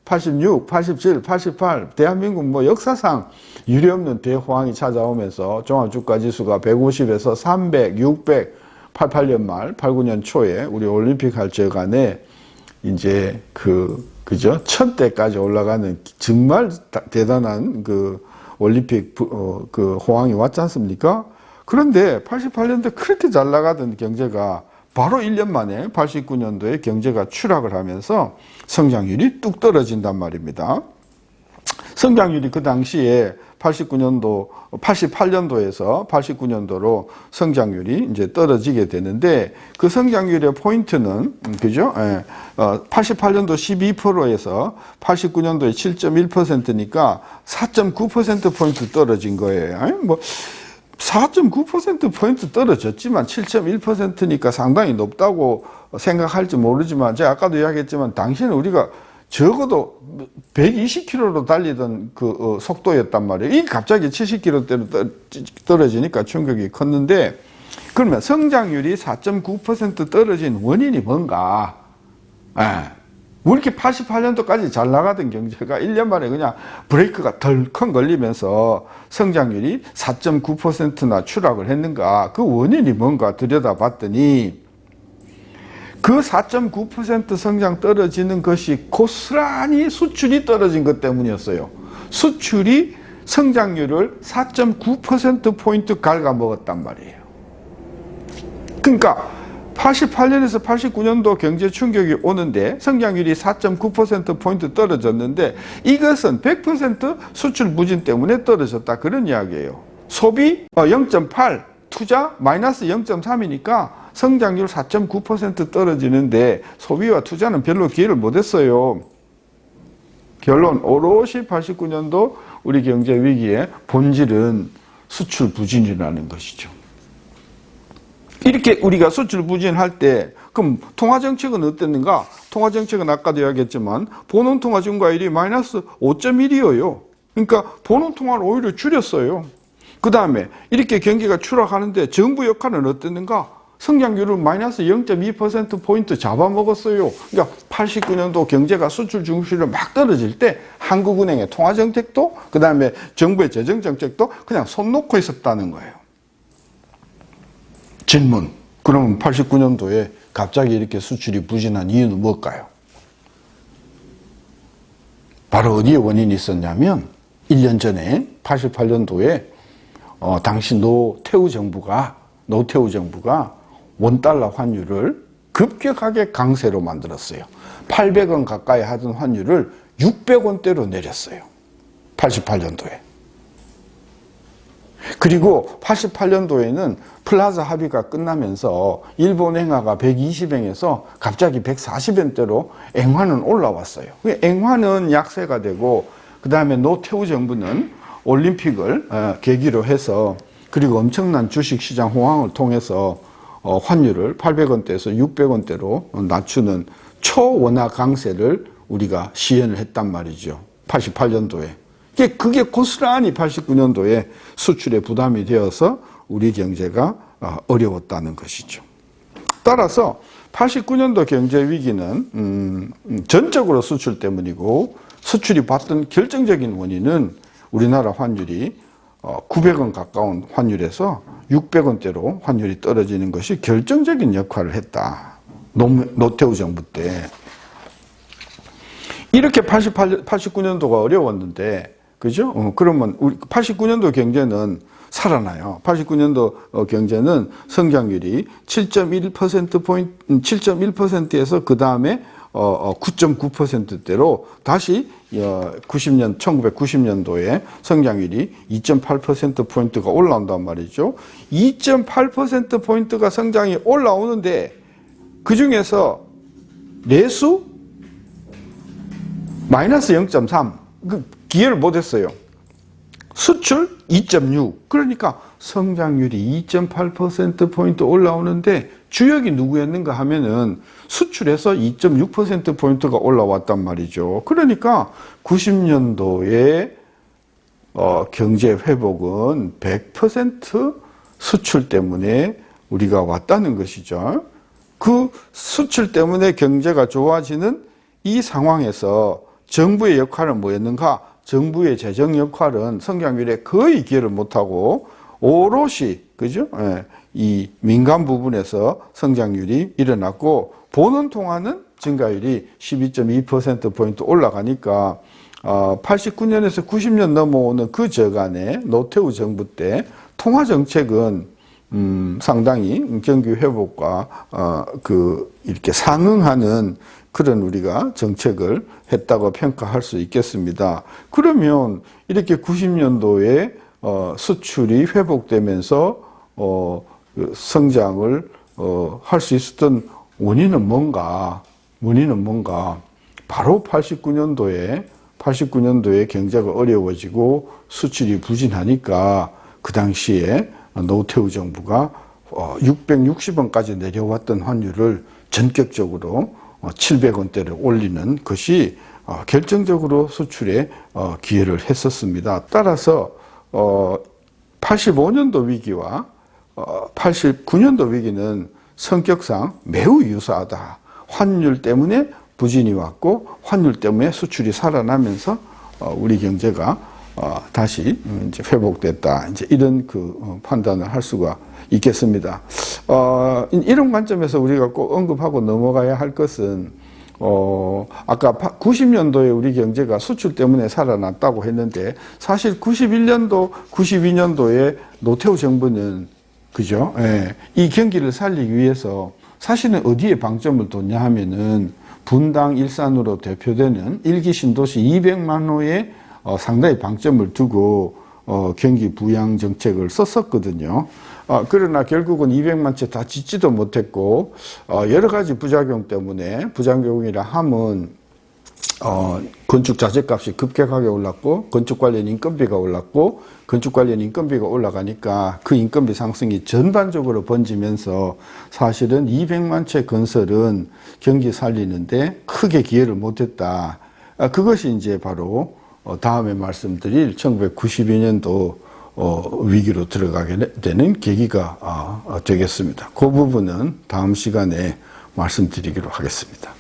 86, 87, 88 대한민국 뭐 역사상 유례없는 대호황이 찾아오면서 종합주가지수가 150에서 300, 600, 88년 말, 89년 초에 우리 올림픽 할 적안에 이제 그죠? 1000대까지 올라가는 정말 대단한 그 올림픽 그 호황이 왔지 않습니까? 그런데 88년도에 그렇게 잘 나가던 경제가 바로 1년 만에 89년도에 경제가 추락을 하면서 성장률이 뚝 떨어진단 말입니다. 성장률이 그 당시에 88년도에서 89년도로 성장률이 이제 떨어지게 되는데 그 성장률의 포인트는 그죠? 88년도 12%에서 89년도에 7.1%니까 4.9% 떨어진 거예요. 뭐 4.9%포인트 떨어졌지만 7.1%니까 상당히 높다고 생각할지 모르지만 제가 아까도 이야기했지만 당시에는 우리가 적어도 120km로 달리던 그 속도였단 말이에요. 이게 갑자기 70km대로 떨어지니까 충격이 컸는데 그러면 성장률이 4.9% 떨어진 원인이 뭔가? 왜 이렇게 88년도까지 잘 나가던 경제가 1년 만에 그냥 브레이크가 덜컹 걸리면서 성장률이 4.9%나 추락을 했는가? 그 원인이 뭔가 들여다봤더니 그 4.9% 성장 떨어지는 것이 고스란히 수출이 떨어진 것 때문이었어요. 수출이 성장률을 4.9%포인트 갉아먹었단 말이에요. 그러니까 88년에서 89년도 경제 충격이 오는데 성장률이 4.9%포인트 떨어졌는데 이것은 100% 수출 부진 때문에 떨어졌다 그런 이야기예요. 소비 0.8, 투자 마이너스 0.3이니까 성장률 4.9% 떨어지는데 소비와 투자는 별로 기여를 못했어요. 결론 오롯이 89년도 우리 경제 위기의 본질은 수출 부진이라는 것이죠. 이렇게 우리가 수출 부진할 때 그럼 통화정책은 어땠는가? 통화정책은 아까도 이야기했지만 본원통화 증가율이 마이너스 5.1이에요. 그러니까 본원통화를 오히려 줄였어요. 그 다음에 이렇게 경기가 추락하는데 정부 역할은 어땠는가? 성장률을 마이너스 0.2%포인트 잡아먹었어요. 그러니까 89년도 경제가 수출 중심으로 막 떨어질 때 한국은행의 통화정책도 그 다음에 정부의 재정정책도 그냥 손 놓고 있었다는 거예요. 질문. 그러면 89년도에 갑자기 이렇게 수출이 부진한 이유는 뭘까요? 바로 어디에 원인이 있었냐면 1년 전에 88년도에 당시 노태우 정부가 원달러 환율을 급격하게 강세로 만들었어요. 800원 가까이 하던 환율을 600원대로 내렸어요. 88년도에. 그리고 88년도에는 플라자 합의가 끝나면서 일본 엔화가 120엔에서 갑자기 140엔대로 엔화는 올라왔어요. 엔화는 약세가 되고 그 다음에 노태우 정부는 올림픽을 계기로 해서 그리고 엄청난 주식시장 호황을 통해서 환율을 800원대에서 600원대로 낮추는 초원화 강세를 우리가 시행을 했단 말이죠. 88년도에. 그게 고스란히 89년도에 수출에 부담이 되어서 우리 경제가 어려웠다는 것이죠. 따라서 89년도 경제 위기는 전적으로 수출 때문이고 수출이 받던 결정적인 원인은 우리나라 환율이 900원 가까운 환율에서 600원대로 환율이 떨어지는 것이 결정적인 역할을 했다. 노태우 정부 때. 이렇게 89년도가 어려웠는데, 그죠? 그러면 우리 89년도 경제는 살아나요. 89년도 경제는 성장률이 7.1%에서 그 다음에 9.9%대로 다시 1990년도에 성장률이 2.8%포인트가 올라온단 말이죠. 2.8%포인트가 성장이 올라오는데 그 중에서 내수 마이너스 0.3 기여를 못했어요. 수출 2.6 그러니까 성장률이 2.8%포인트 올라오는데 주역이 누구였는가 하면은 수출에서 2.6%포인트가 올라왔단 말이죠. 그러니까 90년도에 경제 회복은 100% 수출 때문에 우리가 왔다는 것이죠. 그 수출 때문에 경제가 좋아지는 이 상황에서 정부의 역할은 뭐였는가? 정부의 재정 역할은 성장률에 거의 기여를 못하고 오롯이 그죠? 예, 이 민간 부분에서 성장률이 일어났고 보는 동안은 증가율이 12.2%포인트 올라가니까 89년에서 90년 넘어오는 그 저간에 노태우 정부 때 통화 정책은 상당히 경기 회복과 이렇게 상응하는 그런 우리가 정책을 했다고 평가할 수 있겠습니다. 그러면 이렇게 90년도에 수출이 회복되면서 성장을 할 수 있었던 원인은 뭔가? 바로 89년도에 경제가 어려워지고 수출이 부진하니까 그 당시에 노태우 정부가 660원까지 내려왔던 환율을 전격적으로 700원대를 올리는 것이 결정적으로 수출에 기여를 했었습니다. 따라서 85년도 위기와 89년도 위기는 성격상 매우 유사하다. 환율 때문에 부진이 왔고 환율 때문에 수출이 살아나면서 우리 경제가 다시 이제 회복됐다. 이제 이런 판단을 할 수가 있겠습니다. 이런 관점에서 우리가 꼭 언급하고 넘어가야 할 것은 아까 90년도에 우리 경제가 수출 때문에 살아났다고 했는데 사실 91년도, 92년도에 노태우 정부는 그죠? 예, 이 경기를 살리기 위해서 사실은 어디에 방점을 뒀냐 하면은 분당 일산으로 대표되는 일기 신도시 200만 호에 상당히 방점을 두고 경기 부양 정책을 썼었거든요. 그러나 결국은 200만 채 다 짓지도 못했고 여러 가지 부작용 때문에 부작용이라 함은 건축 자재값이 급격하게 올랐고 건축 관련 인건비가 올랐고 건축 관련 인건비가 올라가니까 그 인건비 상승이 전반적으로 번지면서 사실은 200만 채 건설은 경기 살리는데 크게 기여를 못했다. 그것이 이제 바로 다음에 말씀드릴 1992년도 위기로 들어가게 되는 계기가 되겠습니다. 그 부분은 다음 시간에 말씀드리기로 하겠습니다.